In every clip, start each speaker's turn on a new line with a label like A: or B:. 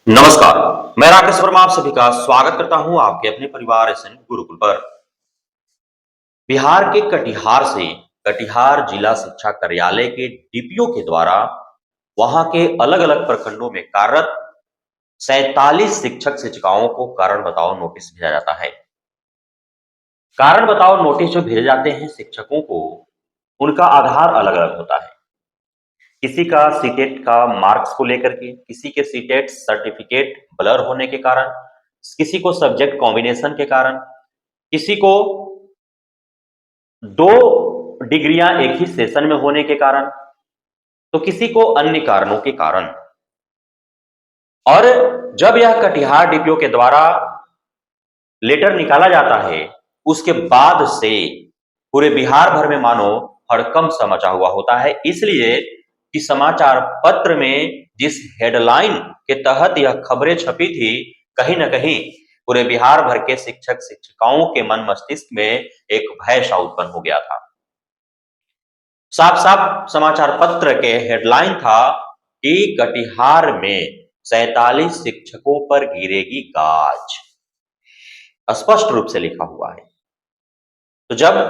A: नमस्कार। मैं राकेश वर्मा आप सभी का स्वागत करता हूं आपके अपने परिवार एसएन गुरुकुल पर। बिहार के कटिहार से कटिहार जिला शिक्षा कार्यालय के डीपीओ के द्वारा वहां के अलग अलग प्रखंडों में कार्यरत 47 शिक्षक शिक्षिकाओं को कारण बताओ नोटिस भेजा जाता है। कारण बताओ नोटिस जो भेजे जाते हैं शिक्षकों को, उनका आधार अलग अलग होता है। किसी का सीटेट का मार्क्स को लेकर के, किसी के सीटेट सर्टिफिकेट ब्लर होने के कारण, किसी को सब्जेक्ट कॉम्बिनेशन के कारण, किसी को 2 डिग्रियां एक ही सेशन में होने के कारण, तो किसी को अन्य कारणों के कारण। और जब यह कटिहार डीपीओ के द्वारा लेटर निकाला जाता है, उसके बाद से पूरे बिहार भर में मानो हड़कंप सा मचा हुआ होता है, इसलिए कि समाचार पत्र में जिस हेडलाइन के तहत यह खबरें छपी थी, कहीं न कहीं पूरे बिहार भर के शिक्षक शिक्षिकाओं के मन मस्तिष्क में एक भय सा उत्पन्न हो गया था। साफ साफ समाचार पत्र के हेडलाइन था कि कटिहार में 47 शिक्षकों पर गिरेगी गाज, स्पष्ट रूप से लिखा हुआ है। तो जब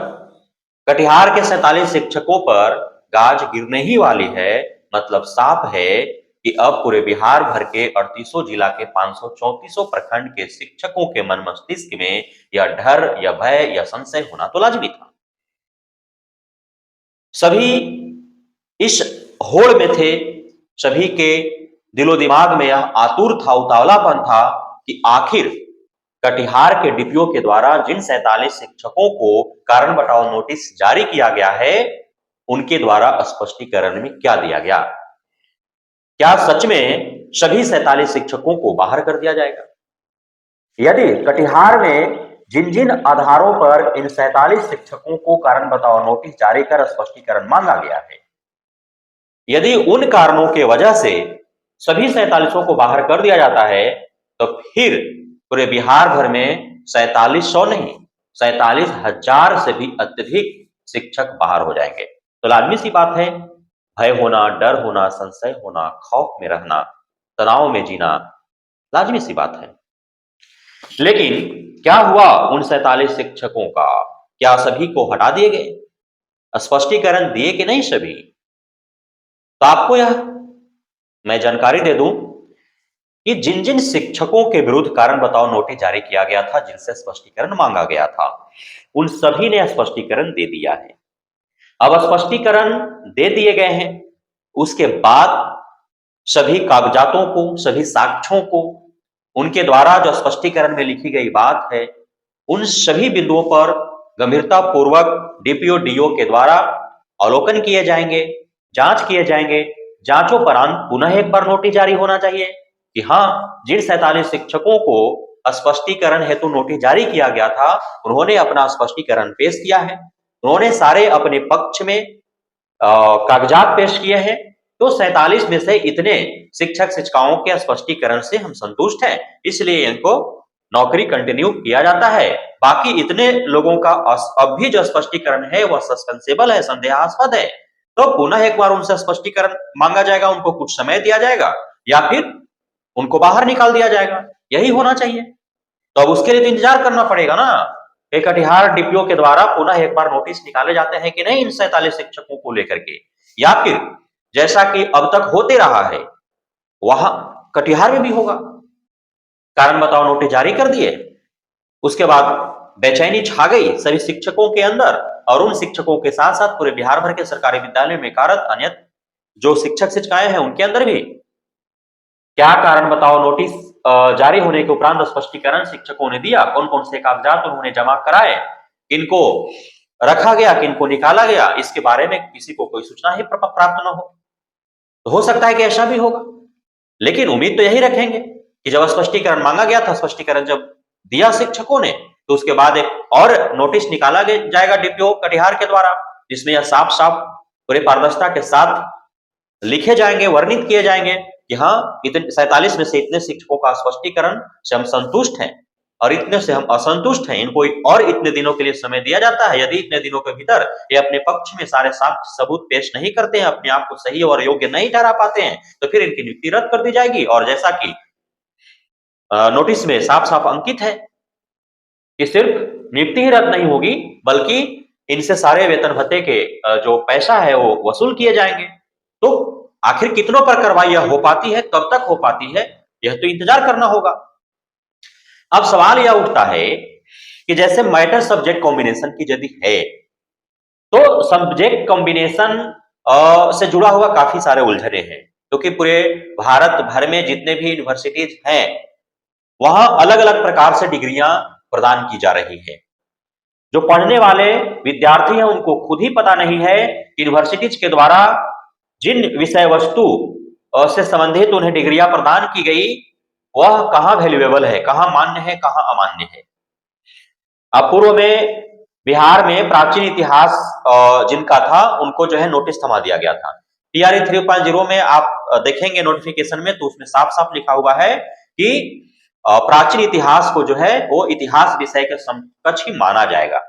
A: कटिहार के 47 शिक्षकों पर गाज गिरने ही वाली है, मतलब साफ है कि अब पूरे बिहार भर के 38 जिला के 534 प्रखंड के शिक्षकों के मन मस्तिष्क में यह डर या भय या संशय होना तो लाजमी था। सभी इस होड़ में थे, सभी के दिलो दिमाग में यह आतुर था, उतावलापन था कि आखिर कटिहार के डीपीओ के द्वारा जिन 47 शिक्षकों को कारण बताओ नोटिस जारी किया गया है, उनके द्वारा स्पष्टीकरण में क्या दिया गया। क्या सच में सभी 47 शिक्षकों को बाहर कर दिया जाएगा? यदि कटिहार में जिन जिन आधारों पर इन 47 शिक्षकों को कारण बताओ नोटिस जारी कर स्पष्टीकरण मांगा गया है, यदि उन कारणों के वजह से सभी 47 को बाहर कर दिया जाता है, तो फिर पूरे बिहार भर में 4700 नहीं, 47,000 से भी अत्यधिक शिक्षक बाहर हो जाएंगे। तो लाजमी सी बात है, भय होना, डर होना, संशय होना, खौफ में रहना, तनाव में जीना लाजमी सी बात है। लेकिन क्या हुआ उन 47 शिक्षकों का? क्या सभी को हटा दिए गए? स्पष्टीकरण दिए कि नहीं सभी? तो आपको यह मैं जानकारी दे दूं कि जिन जिन शिक्षकों के विरुद्ध कारण बताओ नोटिस जारी किया गया था, जिनसे स्पष्टीकरण मांगा गया था, उन सभी ने स्पष्टीकरण दे दिया है। अब स्पष्टीकरण दे दिए गए हैं, उसके बाद सभी कागजातों को, सभी साक्ष्यों को, उनके द्वारा जो स्पष्टीकरण में लिखी गई बात है, उन सभी बिंदुओं पर गंभीरता पूर्वक डीपीओ डीओ के द्वारा अवलोकन किए जाएंगे, जांच किए जाएंगे। जांचोपरांत पुनः एक बार नोटिस जारी होना चाहिए कि हाँ, जिन 47 शिक्षकों को स्पष्टीकरण हेतु नोटिस जारी किया गया था, उन्होंने अपना स्पष्टीकरण पेश किया है, उन्होंने सारे अपने पक्ष में कागजात पेश किए हैं। तो 47 में से इतने शिक्षक शिक्षिकाओं के स्पष्टीकरण से हम संतुष्ट हैं, इसलिए इनको नौकरी कंटिन्यू किया जाता है। बाकी इतने लोगों का अब भी जो स्पष्टीकरण है वह सस्पेंसेबल है, संदेहास्पद है, तो पुनः एक बार उनसे स्पष्टीकरण मांगा जाएगा, उनको कुछ समय दिया जाएगा या फिर उनको बाहर निकाल दिया जाएगा। यही होना चाहिए। तो अब उसके लिए तो इंतजार करना पड़ेगा ना। कटिहार डीपीओ के द्वारा पुनः एक बार नोटिस निकाले जाते हैं कि नहीं इन 47 शिक्षकों को लेकर के, या फिर जैसा कि अब तक होते रहा है वहां कटिहार में भी होगा। कारण बताओ नोटिस जारी कर दिए, उसके बाद बेचैनी छा गई सभी शिक्षकों के अंदर, और उन शिक्षकों के साथ साथ पूरे बिहार भर के सरकारी विद्यालय में कार्यरत अन्य जो शिक्षक शिक्षिकाएं हैं उनके अंदर भी। क्या कारण बताओ नोटिस जारी होने के उपरांत स्पष्टीकरण शिक्षकों ने दिया, कौन कौन से कागजात उन्होंने जमा कराए, किनको रखा गया, किनको निकाला गया, इसके बारे में किसी को कोई सूचना ही प्राप्त न हो। तो हो सकता है कि ऐसा भी होगा, लेकिन उम्मीद तो यही रखेंगे कि जब स्पष्टीकरण मांगा गया था, स्पष्टीकरण जब दिया शिक्षकों ने, तो उसके बाद एक और नोटिस निकाला जाएगा डीपीओ कटिहार के द्वारा, जिसमें यह साफ साफ पूरे पारदर्शिता के साथ लिखे जाएंगे, वर्णित किए जाएंगे कि हाँ, इतने 47 में से इतने शिक्षकों का स्पष्टीकरण से हम संतुष्ट हैं और इतने से हम असंतुष्ट हैं, इनको और इतने दिनों के लिए समय दिया जाता है। यदि इतने दिनों के भीतर ये अपने पक्ष में सारे साक्ष्य सबूत पेश नहीं करते हैं, अपने आप को सही और योग्य नहीं ठहरा पाते हैं, तो फिर इनकी नियुक्ति रद्द कर दी जाएगी। और जैसा कि नोटिस में साफ साफ अंकित है कि सिर्फ नियुक्ति ही रद्द नहीं होगी, बल्कि इनसे सारे वेतन भत्ते के जो पैसा है वो वसूल किए जाएंगे। तो आखिर कितनों पर कार्रवाई यह हो पाती है, कब तक हो पाती है, यह तो इंतजार करना होगा। अब सवाल यह उठता है कि जैसे मैटर सब्जेक्ट कॉम्बिनेशन की यदि है, तो सब्जेक्ट कॉम्बिनेशन से जुड़ा हुआ काफी सारे उलझने हैं, क्योंकि पूरे भारत भर में जितने भी यूनिवर्सिटीज हैं वहां अलग अलग प्रकार से डिग्रियां प्रदान की जा रही है। जो पढ़ने वाले विद्यार्थी हैं उनको खुद ही पता नहीं है यूनिवर्सिटीज के द्वारा जिन विषय वस्तु से संबंधित उन्हें डिग्रियां प्रदान की गई वह कहां वैल्यूएबल है, कहां मान्य है, कहां अमान्य है। अब पूर्व में बिहार में प्राचीन इतिहास जिनका था उनको जो है नोटिस थमा दिया गया था। टीआरई 3.0 में आप देखेंगे नोटिफिकेशन में, तो उसमें साफ साफ लिखा हुआ है कि प्राचीन इतिहास को जो है वो इतिहास विषय के समकक्ष ही माना जाएगा,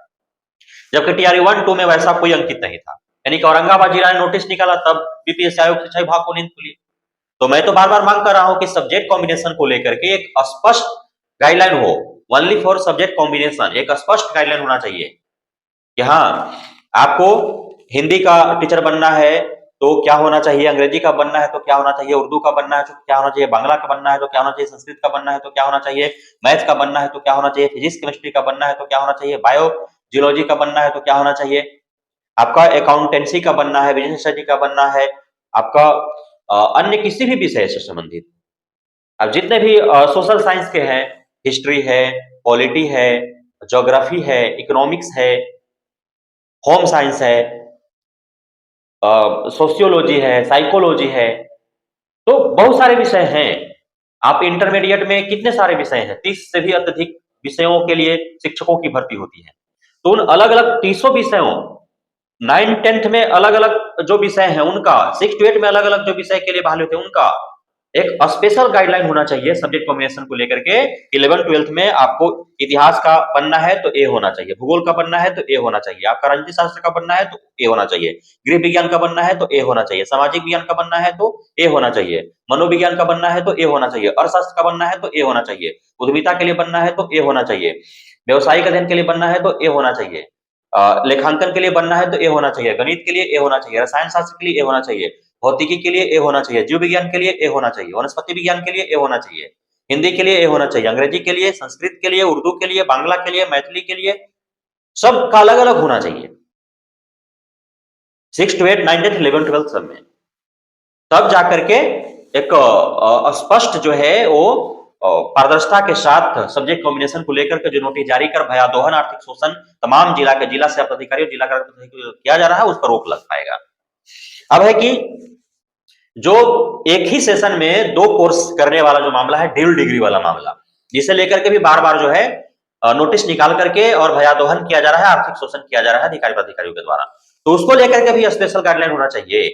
A: जबकि टीआरई 1-2 में वैसा कोई अंकित नहीं था। यानी कि औरंगाबाद जिला ने नोटिस निकाला तब बीपीएससी आयोग शिक्षा विभाग को नींद खुली। तो मैं तो बार बार मांग कर रहा हूं कि सब्जेक्ट कॉम्बिनेशन को लेकर के एक स्पष्ट गाइडलाइन हो, ओनली फॉर सब्जेक्ट कॉम्बिनेशन, एक स्पष्ट गाइडलाइन होना चाहिए कि हाँ आपको हिंदी का टीचर बनना है तो क्या होना चाहिए, अंग्रेजी का बनना है तो क्या होना चाहिए, उर्दू का बनना है तो क्या होना चाहिए, बांग्ला का बनना है तो क्या होना चाहिए, संस्कृत का बनना है तो क्या होना चाहिए, मैथ का बनना है तो क्या होना चाहिए, फिजिक्स केमिस्ट्री का बनना है तो क्या होना चाहिए, बायो जियोलॉजी का बनना है तो क्या होना चाहिए, आपका अकाउंटेंसी का बनना है, बिजनेस स्टडी का बनना है, आपका अन्य किसी भी विषय से संबंधित, अब जितने भी सोशल साइंस के हैं, हिस्ट्री है, पॉलिटी है, ज्योग्राफी है, इकोनॉमिक्स है, होम साइंस है, सोशियोलॉजी है, साइकोलॉजी है, तो बहुत सारे विषय हैं। आप इंटरमीडिएट में कितने सारे विषय हैं, 30 से भी अत्यधिक विषयों के लिए शिक्षकों की भर्ती होती है। तो उन अलग अलग 30 विषयों 9-10th में अलग अलग जो विषय हैं उनका, 6 to 8 में अलग अलग जो विषय के लिए बहाल होते हैं उनका एक स्पेशल गाइडलाइन होना चाहिए सब्जेक्ट कॉम्बिनेशन को लेकर के। 11th-12th में आपको इतिहास का बनना है तो ए होना चाहिए, भूगोल का बनना है तो ए होना चाहिए, आपका राजनीति शास्त्र का बनना है तो ए होना चाहिए, गृह विज्ञान का बनना है तो ए होना चाहिए, सामाजिक विज्ञान का बनना है तो ए होना चाहिए, मनोविज्ञान का बनना है तो ए होना चाहिए, अर्थशास्त्र का बनना है तो ए होना चाहिए, उद्यमिता के लिए बनना है तो ए होना चाहिए, व्यवसायिक अध्ययन के लिए बनना है तो ए होना चाहिए, लेखांकन के लिए बनना है तो ए होना चाहिए, गणित के लिए ए होना चाहिए, रसायन शास्त्र के लिए ए होना चाहिए, भौतिकी के लिए ए होना चाहिए, जीव विज्ञान के लिए ए होना चाहिए, वनस्पति विज्ञान के लिए ए होना चाहिए, हिंदी के लिए ए होना चाहिए, अंग्रेजी के लिए, संस्कृत के लिए, उर्दू के लिए, बांग्ला के लिए, मैथिली के लिए, सबका अलग अलग होना चाहिए। 6 to 8, 9, 10, 11, 12 सब में, तब जाकर के एक स्पष्ट जो है वो पारदर्शिता के साथ सब्जेक्ट कॉम्बिनेशन को लेकर के जो नोटिस जारी कर भयादोहन आर्थिक शोषण तमाम जिला के जिला से अधिकारी और जिला किया जा रहा है उस पर रोक लग पाएगा। अब है कि जो एक ही सेशन में 2 कोर्स करने वाला जो मामला है, ड्यूल डिग्री वाला मामला, जिसे लेकर के भी बार बार जो है नोटिस निकाल करके और भयादोहन किया जा रहा है, आर्थिक शोषण किया जा रहा है अधिकारी प्राधिकारियों के द्वारा, तो उसको लेकर के भी स्पेशल गाइडलाइन होना चाहिए।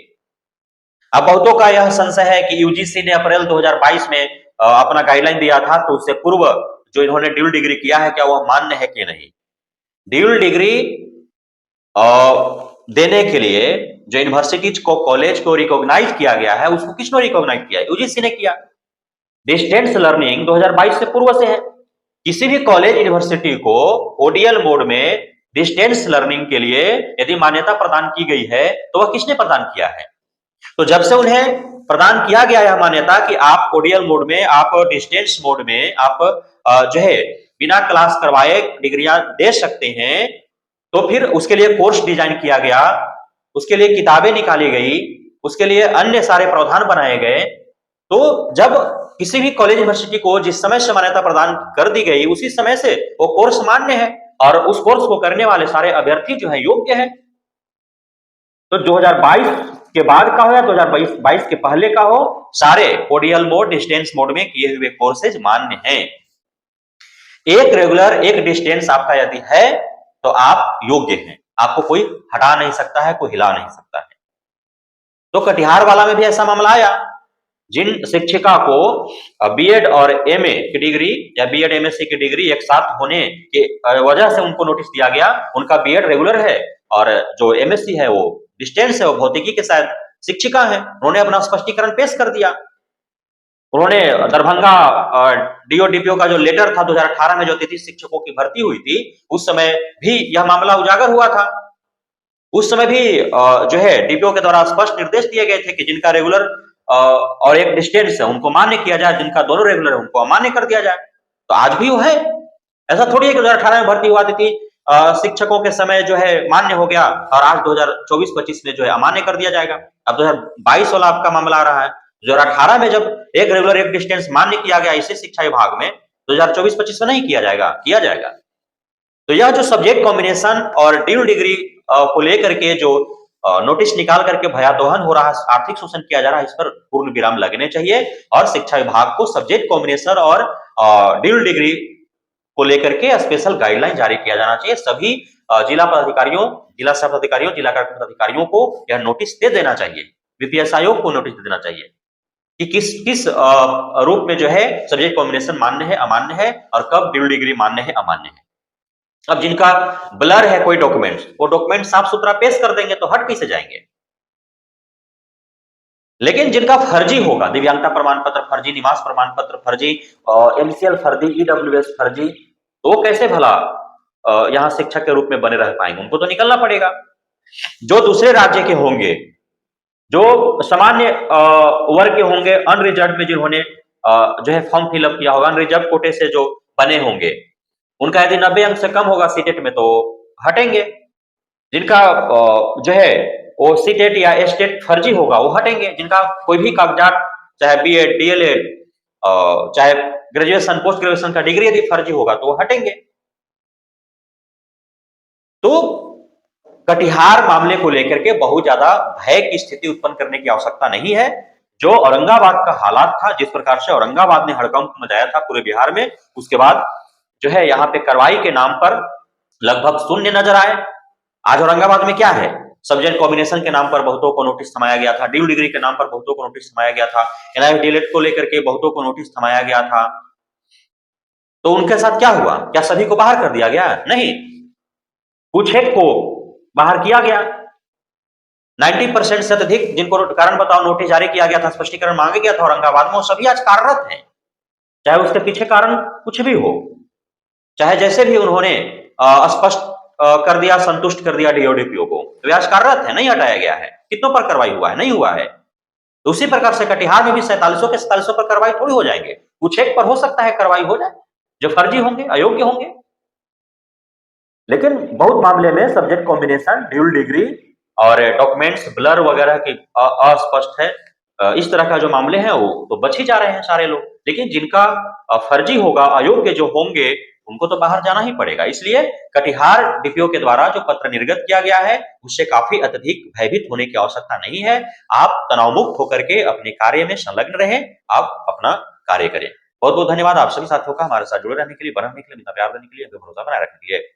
A: अब बहुतों का यह संशय है कि यूजीसी ने अप्रैल 2022 में अपना गाइडलाइन दिया था, तो उससे पूर्व जो इन्होंने ड्यूल डिग्री किया है क्या वह मान्य है कि नहीं। ड्यूल डिग्री देने के लिए जो यूनिवर्सिटीज को, कॉलेज को रिकॉग्नाइज किया गया है, उसको किसने रिकॉग्नाइज किया? यूजीसी ने किया। डिस्टेंस लर्निंग 2022 से पूर्व से है। किसी भी कॉलेज यूनिवर्सिटी को ओडीएल मोड में डिस्टेंस लर्निंग के लिए यदि मान्यता प्रदान की गई है तो वह किसने प्रदान किया है? तो जब से उन्हें प्रदान किया गया है मान्यता कि आप ओडीएल मोड में, आप डिस्टेंस मोड में आप जो है बिना क्लास करवाए डिग्रियां दे सकते हैं, तो फिर उसके लिए कोर्स डिजाइन किया गया, उसके लिए किताबें निकाली गई, उसके लिए अन्य सारे प्रावधान बनाए गए। तो जब किसी भी कॉलेज यूनिवर्सिटी को जिस समय से मान्यता प्रदान कर दी गई उसी समय से वो कोर्स मान्य है और उस कोर्स को करने वाले सारे अभ्यर्थी जो है योग्य है। तो 2022 के बाद का हो या 2022 के पहले का हो, सारे ओडीएल मोड, डिस्टेंस मोड में किए हुए कोर्सेज मान्य हैं। एक रेगुलर, एक डिस्टेंस आपका यदि है तो आप योग्य हैं, आपको कोई हटा नहीं सकता है, कोई हिला नहीं सकता है। तो कटिहार वाला में भी ऐसा मामला आया। जिन शिक्षिका को बीएड और एमए की डिग्री या बीएड एमएससी की डिग्री एक साथ होने की वजह से उनको नोटिस दिया गया, उनका बीएड रेगुलर है और जो एमएससी है वो डिस्टेंस है, वो भौतिकी के शायद शिक्षिका है, उन्होंने अपना स्पष्टीकरण पेश कर दिया। उन्होंने दरभंगा डीओ डीपीओ का जो लेटर था 2018 में जो 33 शिक्षकों की भर्ती हुई थी, उस समय भी यह मामला उजागर हुआ था। उस समय भी जो है डीपीओ के द्वारा स्पष्ट निर्देश दिए गए थे कि जिनका रेगुलर और एक डिस्टेंस है उनको मान्य किया जाए, जिनका दोनों रेगुलर है उनको अमान्य कर दिया जाए। तो आज भी वो है, ऐसा थोड़ी है कि 2018 में भर्ती हुआ थी शिक्षकों के समय जो है मान्य हो गया और आज 2024-25 में जो है अमान्य कर दिया जाएगा। अब 2022 वाला आपका मामला आ रहा है। 2018 में जब एक रेगुलर एक डिस्टेंस मान्य किया गया इसी शिक्षा विभाग में, 2024-25 में नहीं किया जाएगा, किया जाएगा। तो यह जो सब्जेक्ट कॉम्बिनेशन और ड्यूल डिग्री को लेकर के जो नोटिस निकाल करके भयादोहन हो रहा है, आर्थिक शोषण किया जा रहा है, इस पर पूर्ण विराम लगने चाहिए और शिक्षा विभाग को सब्जेक्ट कॉम्बिनेशन और ड्यूल डिग्री को लेकर के स्पेशल गाइडलाइन जारी किया जाना चाहिए। सभी जिला पदाधिकारियों, जिला शिक्षा पदाधिकारियों, जिला कार्यक्रम अधिकारियों को यह नोटिस दे देना चाहिए। बीपीएस आयोग को नोटिस दे देना चाहिए कि किस किस रूप में जो है सब्जेक्ट कॉम्बिनेशन मान्य है, अमान्य है और कब ड्यूल डिग्री मान्य है, अमान्य है। अब जिनका ब्लर है कोई डॉक्यूमेंट्स, वो डॉक्यूमेंट साफ सुथरा पेश कर देंगे तो हट कैसे जाएंगे। लेकिन जिनका फर्जी होगा, दिव्यांगता प्रमाण पत्र फर्जी, निवास प्रमाण पत्र फर्जी, एमसीएल फर्जी, ईडब्ल्यूएस फर्जी, तो वो कैसे भला यहाँ शिक्षक के रूप में बने रह पाएंगे। उनको तो निकलना पड़ेगा। जो दूसरे राज्य के होंगे, जो सामान्य वर्ग के होंगे, अनरिजर्व में जिन्होंने जो है फॉर्म फिलअप किया होगा, अनरिजर्व कोटे से जो बने होंगे, उनका यदि 90 अंक से कम होगा सीटेट में तो हटेंगे। जिनका जो है वो सीटेट या एस्टेट फर्जी होगा वो हटेंगे। जिनका कोई भी कागजात, चाहे बीएड, डीएलएड, चाहे ग्रेजुएशन, पोस्ट ग्रेजुएशन का डिग्री यदि फर्जी होगा तो वो हटेंगे। तो कटिहार मामले को लेकर के बहुत ज्यादा भय की स्थिति उत्पन्न करने की आवश्यकता नहीं है। जो औरंगाबाद का हालात था, जिस प्रकार से औरंगाबाद ने हड़कंप मचाया था पूरे बिहार में, उसके बाद जो है यहाँ पे कार्रवाई के नाम पर लगभग शून्य नजर आए। आज औरंगाबाद में क्या है, सब्जेक्ट कॉम्बिनेशन के नाम पर बहुतों को नोटिस थमाया गया था, ड्यू डिग्री के नाम पर बहुतों को नोटिस थमाया गया था, एनआईटी डीएलएड को लेकर के बहुतों को नोटिस थमाया गया था। तो उनके साथ क्या हुआ? क्या सभी को बाहर कर दिया गया? नहीं, कुछ एक को बाहर किया गया। 90% से अधिक जिनको कारण बताओ नोटिस जारी किया गया था, स्पष्टीकरण मांगा गया था औरंगाबाद में, वो सभी आज कार्यरत हैं। चाहे उसके पीछे कारण कुछ भी हो, चाहे जैसे भी उन्होंने स्पष्ट कर दिया, संतुष्ट कर दिया डीओडीपीओ को, तो आज कार्यरत है, नहीं हटाया गया है। कितनों पर कार्रवाई हुआ है? नहीं हुआ है। तो उसी प्रकार से कटिहार में भी 47 के 47 पर कार्रवाई थोड़ी हो जाएंगे, कुछ एक पर हो सकता है कार्रवाई हो जाए जो फर्जी होंगे, अयोग्य होंगे। लेकिन बहुत मामले में सब्जेक्ट कॉम्बिनेशन, ड्यूल डिग्री और डॉक्यूमेंट्स ब्लर वगैरह की अस्पष्ट है, इस तरह का जो मामले हैं वो तो बच ही जा रहे हैं सारे लोग। लेकिन जिनका फर्जी होगा, अयोग्य जो होंगे, उनको तो बाहर जाना ही पड़ेगा। इसलिए कटिहार डीपीओ के द्वारा जो पत्र निर्गत किया गया है उससे काफी अत्यधिक भयभीत होने की आवश्यकता नहीं है। आप तनाव मुक्त होकर के अपने कार्य में संलग्न रहें, आप अपना कार्य करें। बहुत बहुत धन्यवाद आप सभी साथियों का हमारे साथ जुड़े रहने के लिए, बने रहने के लिए, अपना प्यार देने के लिए, भरोसा बनाए रखने के लिए।